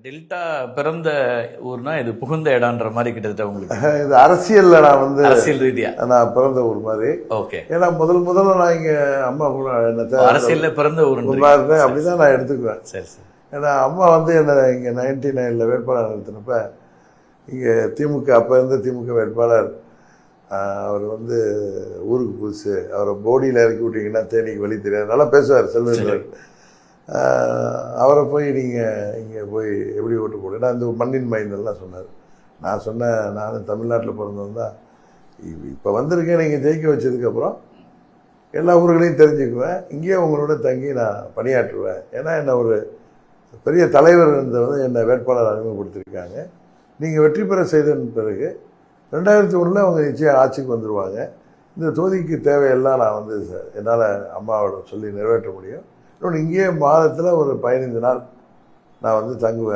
Delta பிறந்த ஊர்னா இது புகுந்த இடம்ன்ற மாதிரி கிட்டத்தட்ட உங்களுக்கு இது அரசியல்ல நான் வந்து அரசியல் ரீதியா நான் பிறந்த ஊர் மாதிரி. ஓகே. ஏன்னா முதல்ல நான் இங்க அம்மா கூட அரசியல்ல பிறந்த ஊர் இருந்தேன், அப்படிதான் நான் எடுத்துக்குவேன். சரி சரி. ஏன்னா அம்மா வந்து என்ன இங்க 99 வேட்பாளர் நிறுத்தினப்ப இங்க திமுக அப்ப இருந்த திமுக வேட்பாளர் அவர் வந்து ஊருக்கு புதுசு, அவரை போடியில் இறக்கி விட்டீங்கன்னா தேனிக்கு வழி தெரியாது, நல்லா பேசுவார் செல்வந்தர். அவரை போய் நீங்கள் இங்கே போய் எப்படி ஓட்டு போடுன்னா அந்த மண்ணின் மைந்தெல்லாம் சொன்னார். நான் சொன்னேன், நானும் தமிழ்நாட்டில் பிறந்தவன் தான், இப்போ வந்திருக்கேன், நீங்கள் ஜெயிக்க வச்சதுக்கப்புறம் எல்லா ஊர்களையும் தெரிஞ்சுக்குவேன், இங்கேயே உங்களோட தங்கி நான் பணியாற்றுவேன். ஏன்னா என்னை ஒரு பெரிய தலைவர் இருந்தவங்க என்னை வேட்பாளர் அறிமுகப்படுத்தியிருக்காங்க. நீங்கள் வெற்றி பெற செய்தன் பிறகு 2001 அவங்க நிச்சயம் ஆட்சிக்கு வந்துடுவாங்க. இந்த தொகுதிக்கு தேவையெல்லாம் நான் வந்து என்னால் அம்மாவோட சொல்லி நிறைவேற்ற முடியும். இன்னொன்று இங்கேயே மாதத்தில் ஒரு 15 நாள் நான் வந்து தங்குவேன்.